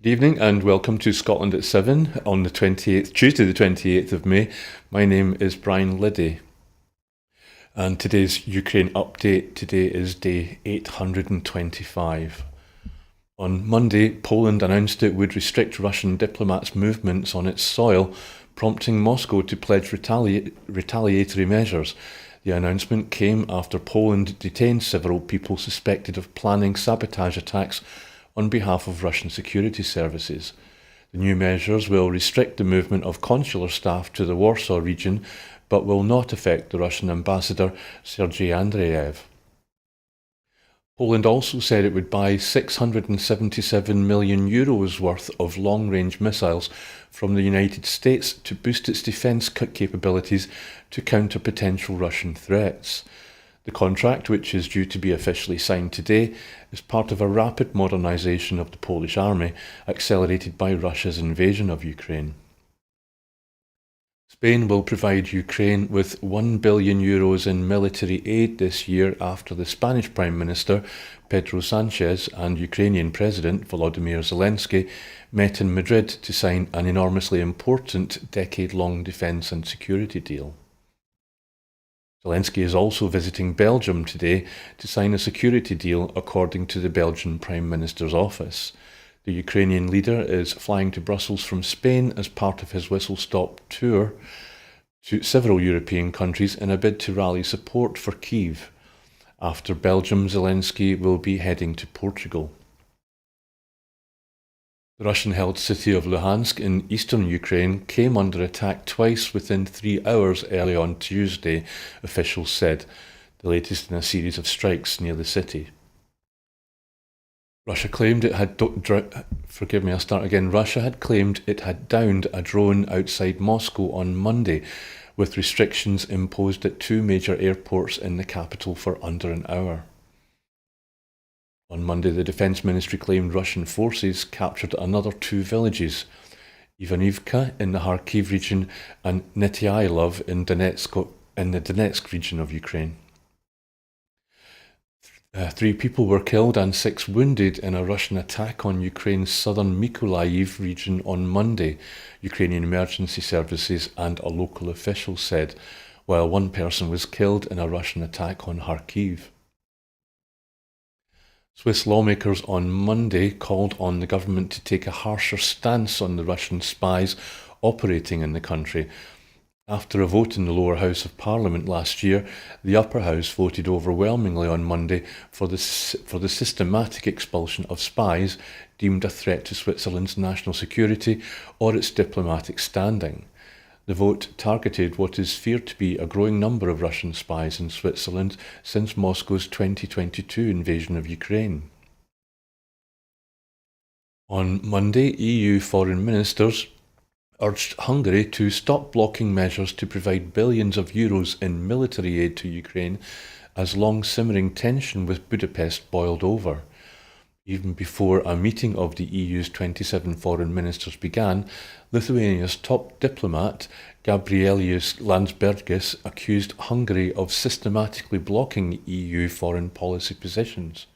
Good evening and welcome to Scotland at 7 on the 28th, Tuesday the 28th of May. My name is Brian Liddy and today's Ukraine update today is day 825. On Monday, Poland announced it would restrict Russian diplomats' movements on its soil, prompting Moscow to pledge retaliatory measures. The announcement came after Poland detained several people suspected of planning sabotage attacks on behalf of Russian security services. The new measures will restrict the movement of consular staff to the Warsaw region, but will not affect the Russian ambassador Sergei Andreev. Poland also said it would buy €677 million worth of long-range missiles from the United States to boost its defence capabilities to counter potential Russian threats. The contract, which is due to be officially signed today, is part of a rapid modernisation of the Polish army, accelerated by Russia's invasion of Ukraine. Spain will provide Ukraine with €1 billion in military aid this year after the Spanish Prime Minister, Pedro Sanchez, and Ukrainian President, Volodymyr Zelensky, met in Madrid to sign an enormously important decade-long defence and security deal. Zelensky is also visiting Belgium today to sign a security deal, according to the Belgian Prime Minister's office. The Ukrainian leader is flying to Brussels from Spain as part of his whistle-stop tour to several European countries in a bid to rally support for Kyiv. After Belgium, Zelensky will be heading to Portugal. The Russian-held city of Luhansk in eastern Ukraine came under attack twice within 3 hours early on Tuesday, officials said, the latest in a series of strikes near the city. Russia claimed it had Russia had claimed it had downed a drone outside Moscow on Monday, with restrictions imposed at 2 major airports in the capital for under an hour. On Monday, the Defence Ministry claimed Russian forces captured another 2 villages, Ivanivka in the Kharkiv region and Netyailov in the Donetsk region of Ukraine. 3 people were killed and 6 wounded in a Russian attack on Ukraine's southern Mykolaiv region on Monday, Ukrainian emergency services and a local official said, while 1 person was killed in a Russian attack on Kharkiv. Swiss lawmakers on Monday called on the government to take a harsher stance on the Russian spies operating in the country. After a vote in the lower house of Parliament last year, the upper house voted overwhelmingly on Monday for the systematic expulsion of spies deemed a threat to Switzerland's national security or its diplomatic standing. The vote targeted what is feared to be a growing number of Russian spies in Switzerland since Moscow's 2022 invasion of Ukraine. On Monday, EU foreign ministers urged Hungary to stop blocking measures to provide billions of euros in military aid to Ukraine as long-simmering tension with Budapest boiled over. Even before a meeting of the EU's 27 foreign ministers began, Lithuania's top diplomat, Gabrielius Landsbergis, accused Hungary of systematically blocking EU foreign policy positions.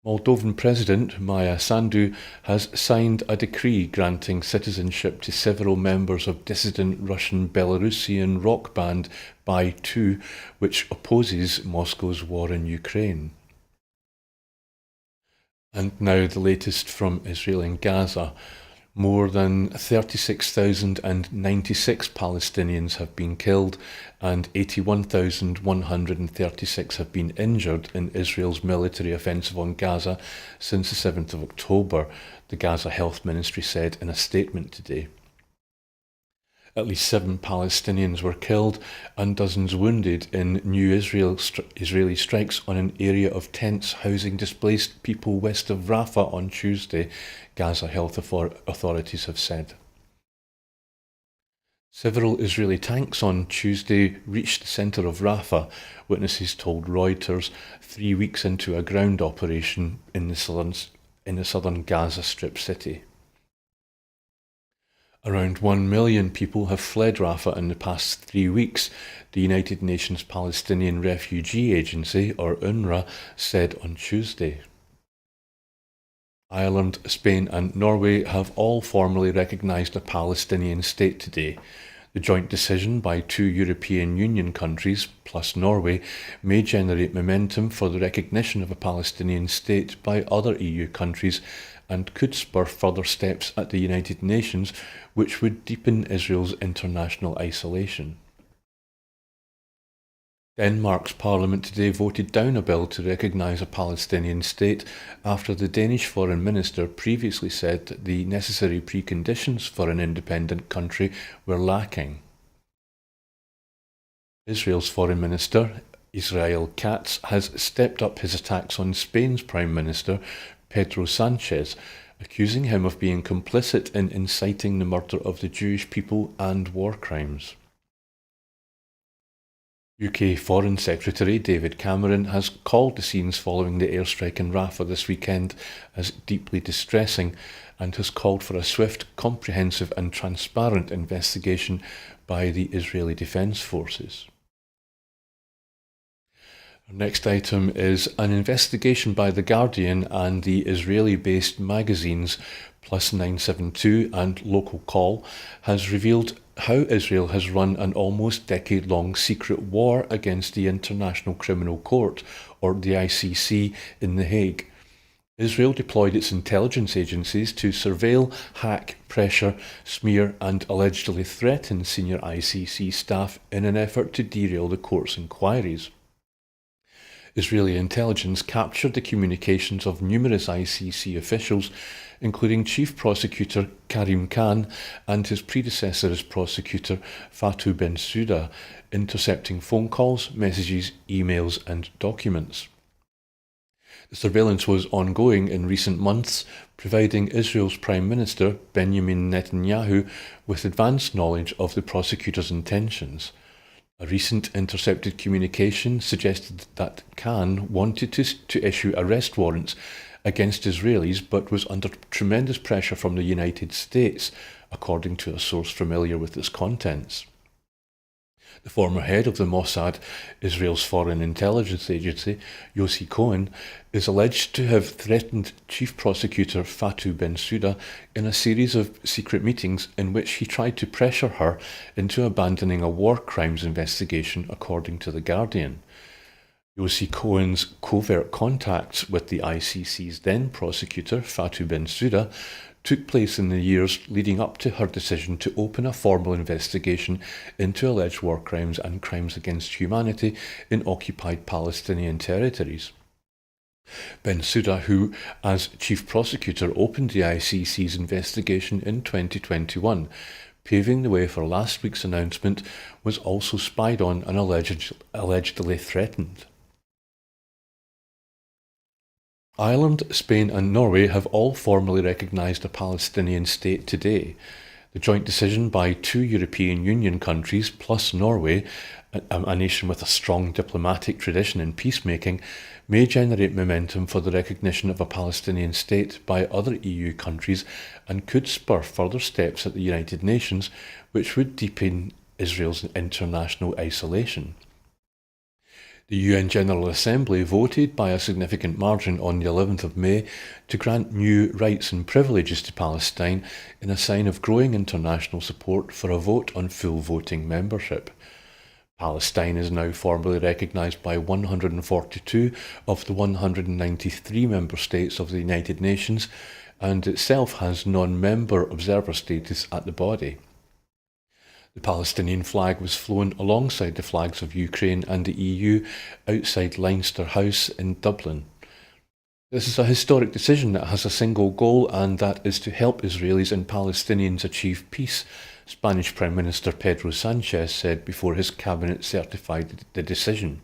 Moldovan President Maia Sandu has signed a decree granting citizenship to several members of dissident Russian Belarusian rock band By2, which opposes Moscow's war in Ukraine. And now the latest from Israel and Gaza. More than 36,096 Palestinians have been killed and 81,136 have been injured in Israel's military offensive on Gaza since the 7th of October, the Gaza Health Ministry said in a statement today. At least 7 Palestinians were killed and dozens wounded in new Israeli strikes on an area of tents housing displaced people west of Rafah on Tuesday, Gaza health authorities have said. Several Israeli tanks on Tuesday reached the centre of Rafah, witnesses told Reuters, 3 weeks into a ground operation in the southern Gaza Strip city. Around 1 million people have fled Rafah in the past 3 weeks, the United Nations Palestinian Refugee Agency, or UNRWA, said on Tuesday. Ireland, Spain and Norway have all formally recognised a Palestinian state today. The joint decision by two European Union countries, plus Norway, may generate momentum for the recognition of a Palestinian state by other EU countries and could spur further steps at the United Nations, which would deepen Israel's international isolation. Denmark's parliament today voted down a bill to recognise a Palestinian state after the Danish foreign minister previously said that the necessary preconditions for an independent country were lacking. Israel's foreign minister, Israel Katz, has stepped up his attacks on Spain's prime minister, Pedro Sanchez, accusing him of being complicit in inciting the murder of the Jewish people and war crimes. UK Foreign Secretary David Cameron has called the scenes following the airstrike in Rafah this weekend as deeply distressing and has called for a swift, comprehensive and transparent investigation by the Israeli Defence Forces. Our next item is an investigation by The Guardian and the Israeli-based magazines Plus 972 and Local Call has revealed how Israel has run an almost decade-long secret war against the International Criminal Court, or the ICC, in The Hague. Israel deployed its intelligence agencies to surveil, hack, pressure, smear and allegedly threaten senior ICC staff in an effort to derail the court's inquiries. Israeli intelligence captured the communications of numerous ICC officials, including Chief Prosecutor Karim Khan and his predecessor as prosecutor Fatou Bensouda, intercepting phone calls, messages, emails and documents. The surveillance was ongoing in recent months, providing Israel's Prime Minister Benjamin Netanyahu with advance knowledge of the prosecutor's intentions. A recent intercepted communication suggested that Khan wanted to issue arrest warrants against Israelis but was under tremendous pressure from the United States, according to a source familiar with its contents. The former head of the Mossad, Israel's foreign intelligence agency, Yossi Cohen, is alleged to have threatened Chief Prosecutor Fatou Bensouda in a series of secret meetings in which he tried to pressure her into abandoning a war crimes investigation, according to The Guardian. Yossi Cohen's covert contacts with the ICC's then prosecutor, Fatou Bensouda, took place in the years leading up to her decision to open a formal investigation into alleged war crimes and crimes against humanity in occupied Palestinian territories. Bensouda, who as chief prosecutor opened the ICC's investigation in 2021, paving the way for last week's announcement, was also spied on and allegedly threatened. Ireland, Spain and Norway have all formally recognised a Palestinian state today. The joint decision by two European Union countries, plus Norway, a nation with a strong diplomatic tradition in peacemaking, may generate momentum for the recognition of a Palestinian state by other EU countries and could spur further steps at the United Nations, which would deepen Israel's international isolation. The UN General Assembly voted by a significant margin on the 11th of May to grant new rights and privileges to Palestine in a sign of growing international support for a vote on full voting membership. Palestine is now formally recognised by 142 of the 193 member states of the United Nations, and itself has non-member observer status at the body. The Palestinian flag was flown alongside the flags of Ukraine and the EU outside Leinster House in Dublin. This is a historic decision that has a single goal, and that is to help Israelis and Palestinians achieve peace, Spanish Prime Minister Pedro Sanchez said before his cabinet certified the decision.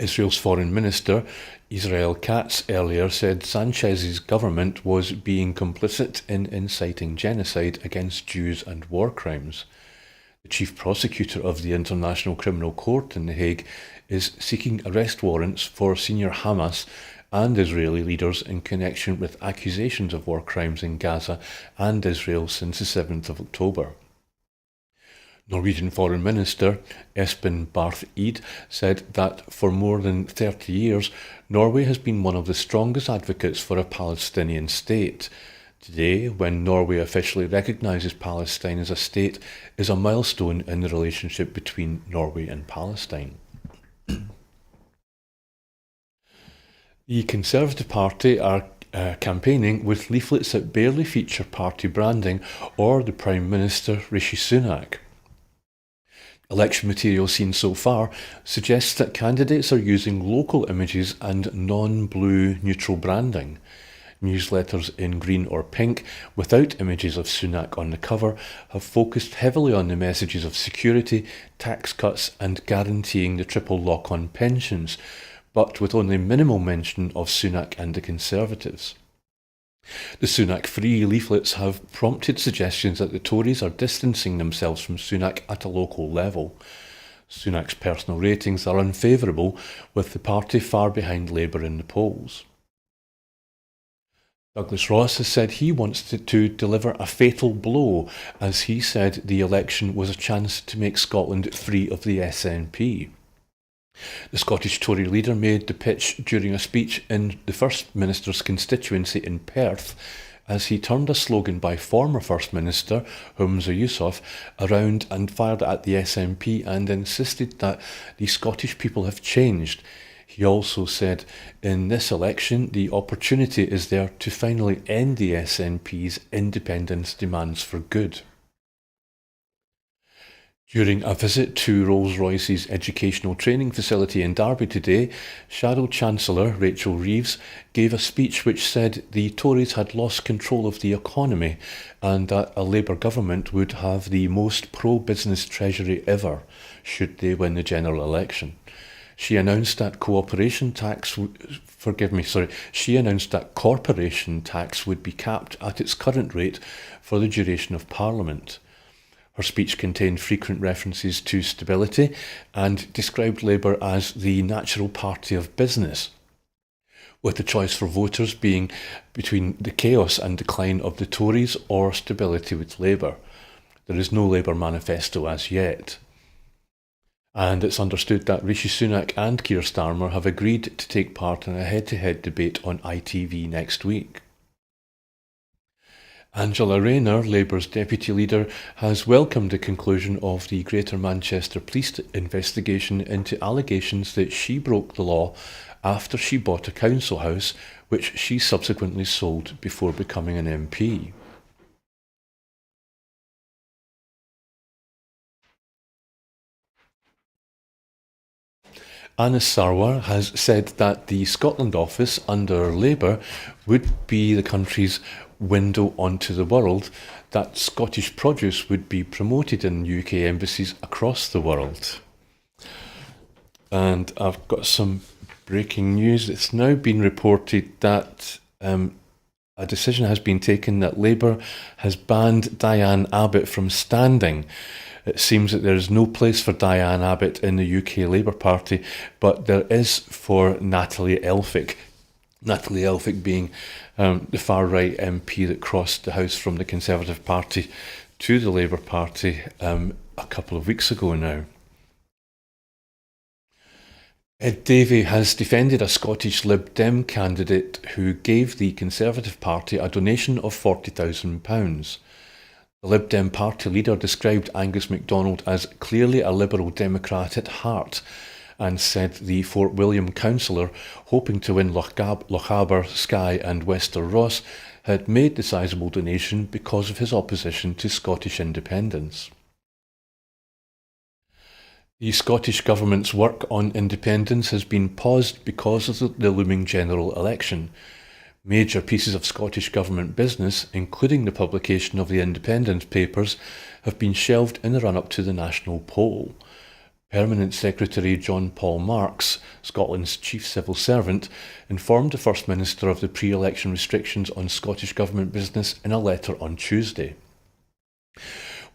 Israel's Foreign Minister, Israel Katz, earlier said Sanchez's government was being complicit in inciting genocide against Jews and war crimes. The chief prosecutor of the International Criminal Court in The Hague is seeking arrest warrants for senior Hamas and Israeli leaders in connection with accusations of war crimes in Gaza and Israel since the 7th of October. Norwegian Foreign Minister Espen Barth Eide said that for more than 30 years, Norway has been one of the strongest advocates for a Palestinian state. Today, when Norway officially recognises Palestine as a state, is a milestone in the relationship between Norway and Palestine. The Conservative Party are campaigning with leaflets that barely feature party branding or the Prime Minister Rishi Sunak. Election material seen so far suggests that candidates are using local images and non-blue neutral branding. Newsletters in green or pink, without images of Sunak on the cover, have focused heavily on the messages of security, tax cuts and guaranteeing the triple lock-on pensions, but with only minimal mention of Sunak and the Conservatives. The Sunak-free leaflets have prompted suggestions that the Tories are distancing themselves from Sunak at a local level. Sunak's personal ratings are unfavourable, with the party far behind Labour in the polls. Douglas Ross has said he wants to deliver a fatal blow, as he said the election was a chance to make Scotland free of the SNP. The Scottish Tory leader made the pitch during a speech in the First Minister's constituency in Perth, as he turned a slogan by former First Minister Humza Yousaf around and fired at the SNP and insisted that the Scottish people have changed. He also said, in this election, the opportunity is there to finally end the SNP's independence demands for good. During a visit to Rolls-Royce's educational training facility in Derby today, Shadow Chancellor Rachel Reeves gave a speech which said the Tories had lost control of the economy and that a Labour government would have the most pro-business treasury ever, should they win the general election. She announced that corporation tax would be capped at its current rate for the duration of Parliament. Her speech contained frequent references to stability and described Labour as the natural party of business, with the choice for voters being between the chaos and decline of the Tories or stability with Labour. There is no Labour manifesto as yet. And it's understood that Rishi Sunak and Keir Starmer have agreed to take part in a head-to-head debate on ITV next week. Angela Rayner, Labour's deputy leader, has welcomed the conclusion of the Greater Manchester Police investigation into allegations that she broke the law after she bought a council house, which she subsequently sold before becoming an MP. Anas Sarwar has said that the Scotland office under Labour would be the country's window onto the world, that Scottish produce would be promoted in UK embassies across the world. And I've got some breaking news. It's now been reported that a decision has been taken that Labour has banned Diane Abbott from standing. It seems that there is no place for Diane Abbott in the UK Labour Party, but there is for Natalie Elphicke. Natalie Elphicke being the far-right MP that crossed the House from the Conservative Party to the Labour Party a couple of weeks ago now. Ed Davey has defended a Scottish Lib Dem candidate who gave the Conservative Party a donation of £40,000. The Lib Dem party leader described Angus MacDonald as clearly a Liberal Democrat at heart, and said the Fort William councillor, hoping to win Lochaber, Skye and Wester Ross, had made the sizeable donation because of his opposition to Scottish independence. The Scottish Government's work on independence has been paused because of the looming general election. Major pieces of Scottish Government business, including the publication of the Independence Papers, have been shelved in the run-up to the national poll. Permanent Secretary John Paul Marks, Scotland's chief civil servant, informed the First Minister of the pre-election restrictions on Scottish Government business in a letter on Tuesday.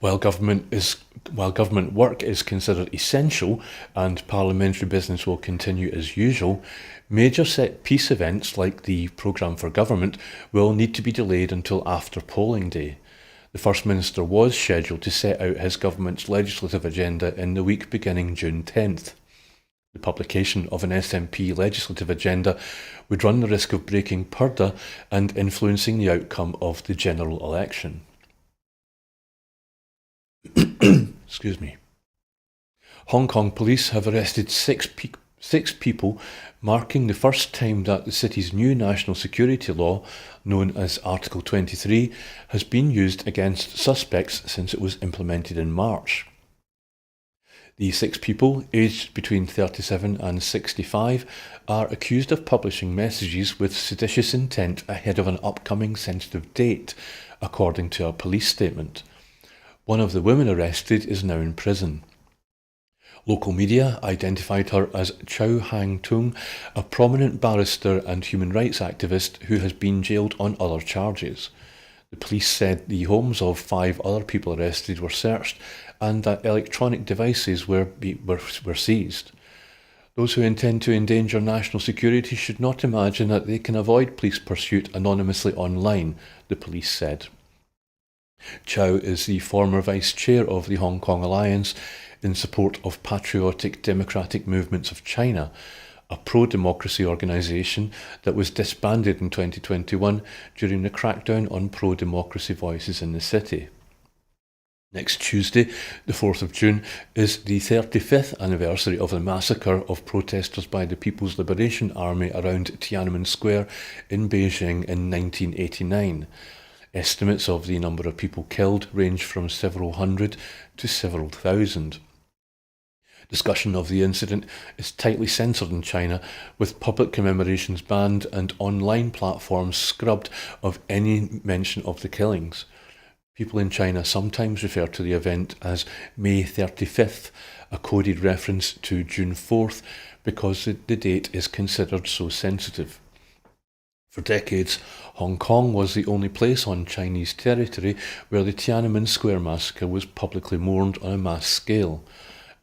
While government work is considered essential and parliamentary business will continue as usual, major set-piece events like the Programme for Government will need to be delayed until after polling day. The First Minister was scheduled to set out his government's legislative agenda in the week beginning June 10th. The publication of an SNP legislative agenda would run the risk of breaking purdah and influencing the outcome of the general election. Excuse me. Hong Kong police have arrested six people, marking the first time that the city's new national security law, known as Article 23, has been used against suspects since it was implemented in March. The 6 people, aged between 37 and 65, are accused of publishing messages with seditious intent ahead of an upcoming sensitive date, according to a police statement. One of the women arrested is now in prison. Local media identified her as Chow Hang Tung, a prominent barrister and human rights activist who has been jailed on other charges. The police said the homes of 5 other people arrested were searched and that electronic devices were seized. Those who intend to endanger national security should not imagine that they can avoid police pursuit anonymously online, the police said. Chow is the former vice chair of the Hong Kong Alliance in support of Patriotic Democratic Movements of China, a pro-democracy organisation that was disbanded in 2021 during the crackdown on pro-democracy voices in the city. Next Tuesday, the 4th of June, is the 35th anniversary of the massacre of protesters by the People's Liberation Army around Tiananmen Square in Beijing in 1989. Estimates of the number of people killed range from several hundred to several thousand. Discussion of the incident is tightly censored in China, with public commemorations banned and online platforms scrubbed of any mention of the killings. People in China sometimes refer to the event as May 35th, a coded reference to June 4th, because the date is considered so sensitive. For decades, Hong Kong was the only place on Chinese territory where the Tiananmen Square massacre was publicly mourned on a mass scale.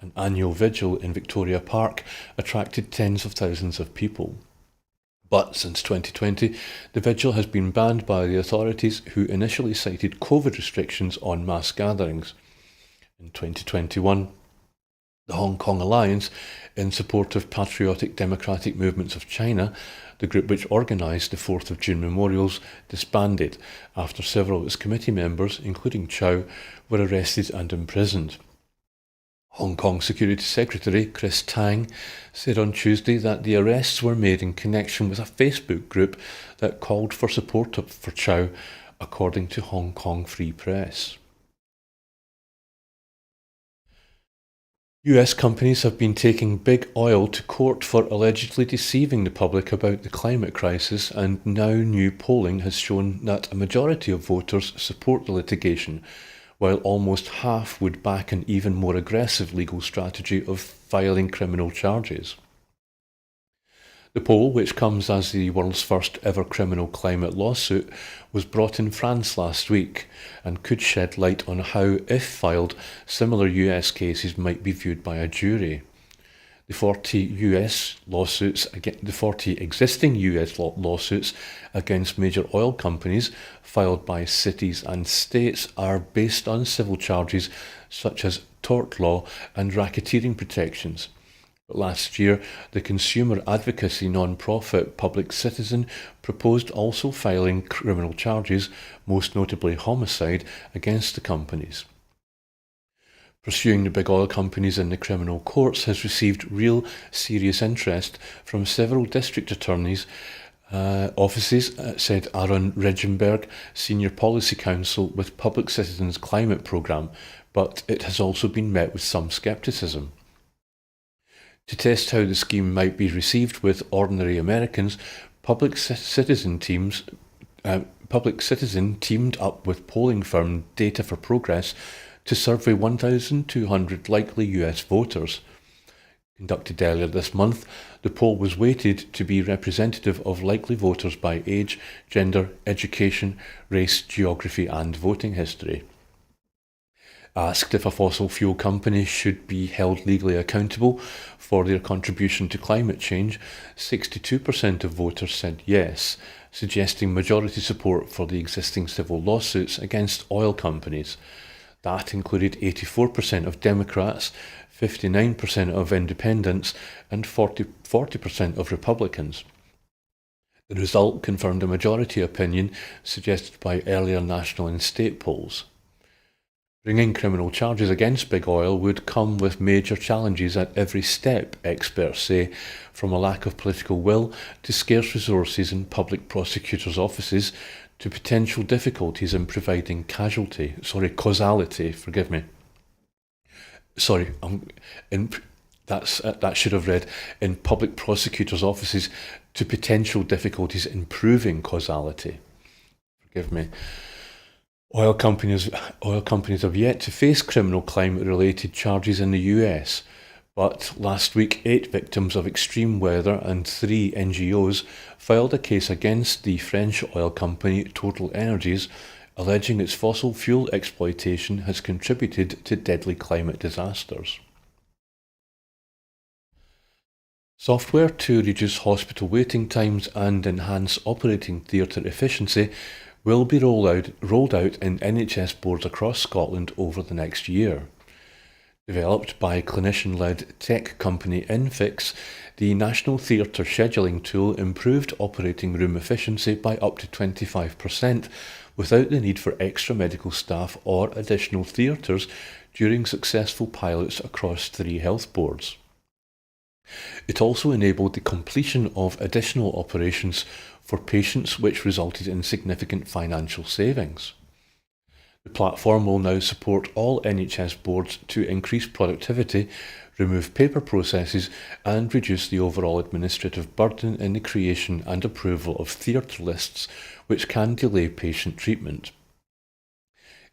An annual vigil in Victoria Park attracted tens of thousands of people. But since 2020, the vigil has been banned by the authorities, who initially cited COVID restrictions on mass gatherings. In 2021, the Hong Kong Alliance, in support of Patriotic Democratic Movements of China, the group which organised the 4th of June memorials, disbanded after several of its committee members, including Chow, were arrested and imprisoned. Hong Kong Security Secretary Chris Tang said on Tuesday that the arrests were made in connection with a Facebook group that called for support for Chow, according to Hong Kong Free Press. US companies have been taking big oil to court for allegedly deceiving the public about the climate crisis, and now new polling has shown that a majority of voters support the litigation, while almost half would back an even more aggressive legal strategy of filing criminal charges. The poll, which comes as the world's first ever criminal climate lawsuit, was brought in France last week and could shed light on how, if filed, similar US cases might be viewed by a jury. The 40 existing US lawsuits against major oil companies filed by cities and states are based on civil charges such as tort law and racketeering protections. But last year, the consumer advocacy non-profit Public Citizen proposed also filing criminal charges, most notably homicide, against the companies. Pursuing the big oil companies in the criminal courts has received real serious interest from several district attorneys' offices, said Aaron Regenberg, Senior Policy Counsel with Public Citizen's Climate Programme, but it has also been met with some scepticism. To test how the scheme might be received with ordinary Americans, Public Citizen teamed up with polling firm Data for Progress to survey 1,200 likely US voters. Conducted earlier this month, the poll was weighted to be representative of likely voters by age, gender, education, race, geography and voting history. Asked if a fossil fuel company should be held legally accountable for their contribution to climate change, 62% of voters said yes, suggesting majority support for the existing civil lawsuits against oil companies. That included 84% of Democrats, 59% of independents, and 40% of Republicans. The result confirmed a majority opinion suggested by earlier national and state polls. Bringing criminal charges against big oil would come with major challenges at every step, experts say, from a lack of political will to scarce resources in public prosecutors' offices to potential difficulties in providing causality, that should have read in public prosecutors' offices to potential difficulties in proving causality. Forgive me. Oil companies have yet to face criminal climate-related charges in the US, but last week 8 victims of extreme weather and 3 NGOs filed a case against the French oil company Total Energies, alleging its fossil fuel exploitation has contributed to deadly climate disasters. Software to reduce hospital waiting times and enhance operating theatre efficiency will be rolled out in NHS boards across Scotland over the next year. Developed by clinician-led tech company Infix, the National Theatre Scheduling tool improved operating room efficiency by up to 25% without the need for extra medical staff or additional theatres during successful pilots across 3 health boards. It also enabled the completion of additional operations for patients, which resulted in significant financial savings. The platform will now support all NHS boards to increase productivity, remove paper processes, and reduce the overall administrative burden in the creation and approval of theatre lists, which can delay patient treatment.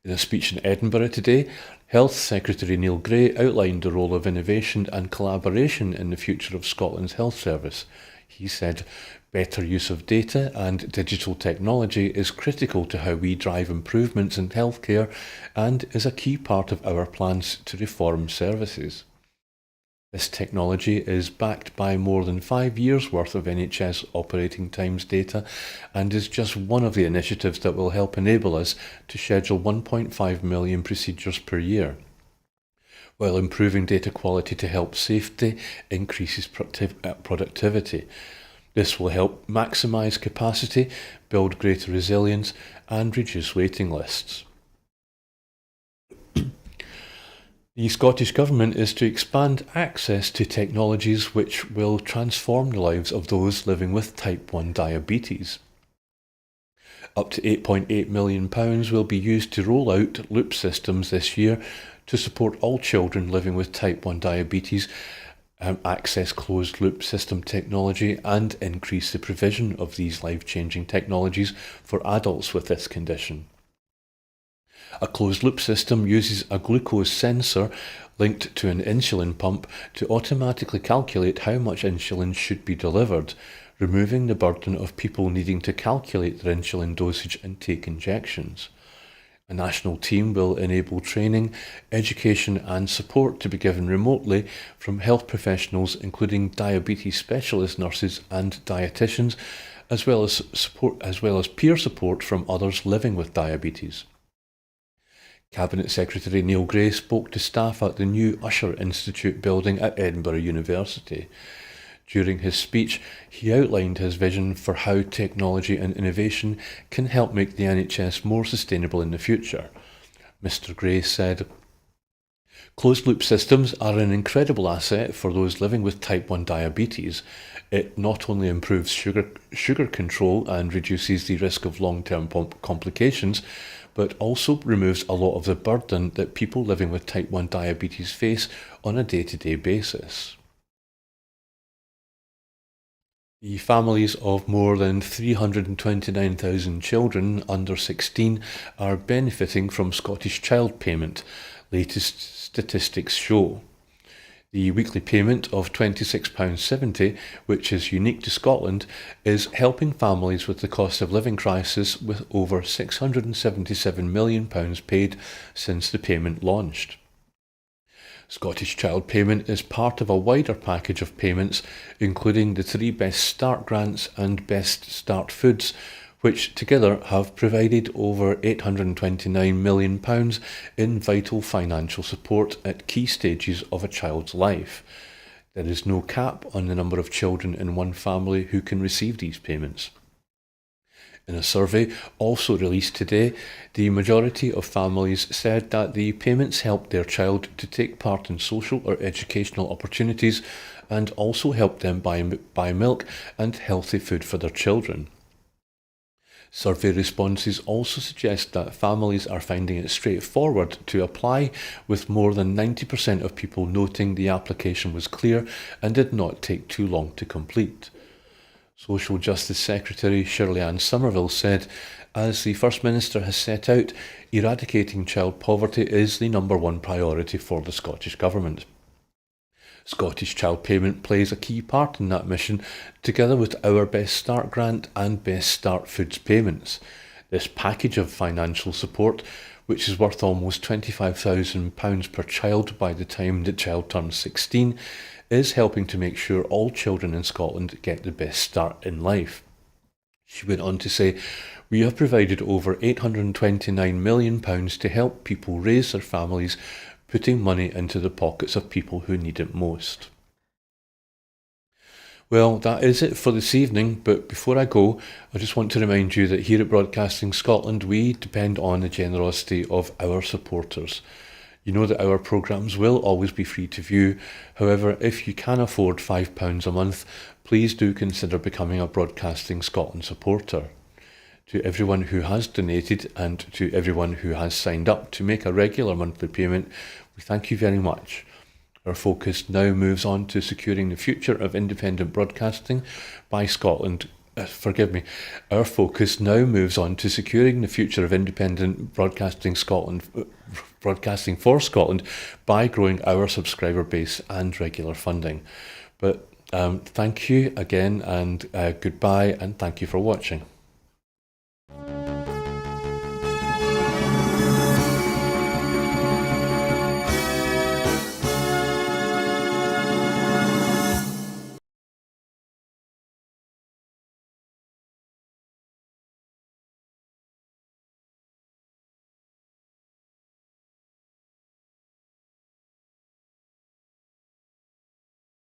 In a speech in Edinburgh today, Health Secretary Neil Gray outlined the role of innovation and collaboration in the future of Scotland's health service. He said, "Better use of data and digital technology is critical to how we drive improvements in healthcare and is a key part of our plans to reform services." This technology is backed by more than 5 years' worth of NHS operating times data and is just one of the initiatives that will help enable us to schedule 1.5 million procedures per year, while improving data quality to help safety increases productivity. This will help maximise capacity, build greater resilience, and reduce waiting lists. The Scottish Government is to expand access to technologies which will transform the lives of those living with type 1 diabetes. Up to £8.8 million will be used to roll out loop systems this year to support all children living with type 1 diabetes, access closed loop system technology, and increase the provision of these life-changing technologies for adults with this condition. A closed-loop system uses a glucose sensor linked to an insulin pump to automatically calculate how much insulin should be delivered, removing the burden of people needing to calculate their insulin dosage and take injections. A national team will enable training, education and support to be given remotely from health professionals, including diabetes specialist nurses and dietitians, as well as peer support from others living with diabetes. Cabinet Secretary Neil Gray spoke to staff at the new Usher Institute building at Edinburgh University. During his speech, he outlined his vision for how technology and innovation can help make the NHS more sustainable in the future. Mr. Gray said, "Closed-loop systems are an incredible asset for those living with type 1 diabetes. It not only improves sugar control and reduces the risk of long-term complications, but also removes a lot of the burden that people living with type 1 diabetes face on a day-to-day basis." The families of more than 329,000 children under 16 are benefiting from Scottish Child Payment, latest statistics show. The weekly payment of £26.70, which is unique to Scotland, is helping families with the cost of living crisis, with over £677 million paid since the payment launched. Scottish Child Payment is part of a wider package of payments, including the 3 Best Start grants and Best Start Foods, which together have provided over £829 million in vital financial support at key stages of a child's life. There is no cap on the number of children in one family who can receive these payments. In a survey also released today, the majority of families said that the payments helped their child to take part in social or educational opportunities and also helped them buy milk and healthy food for their children. Survey responses also suggest that families are finding it straightforward to apply, with more than 90% of people noting the application was clear and did not take too long to complete. Social Justice Secretary Shirley-Ann Somerville said, "As the First Minister has set out, eradicating child poverty is the number one priority for the Scottish Government." Scottish Child Payment plays a key part in that mission, together with our Best Start grant and Best Start Foods payments. This package of financial support, which is worth almost £25,000 per child by the time the child turns 16, is helping to make sure all children in Scotland get the best start in life. She went on to say, "We have provided over £829 million to help people raise their families, putting money into the pockets of people who need it most." Well, that is it for this evening, but before I go, I just want to remind you that here at Broadcasting Scotland, we depend on the generosity of our supporters. You know that our programmes will always be free to view. However, if you can afford £5 a month, please do consider becoming a Broadcasting Scotland supporter. To everyone who has donated and to everyone who has signed up to make a regular monthly payment, we thank you very much. Our focus now moves on to securing the future of independent broadcasting by Scotland. Our focus now moves on to securing the future of independent broadcasting broadcasting for Scotland by growing our subscriber base and regular funding. But thank you again, and goodbye, and thank you for watching.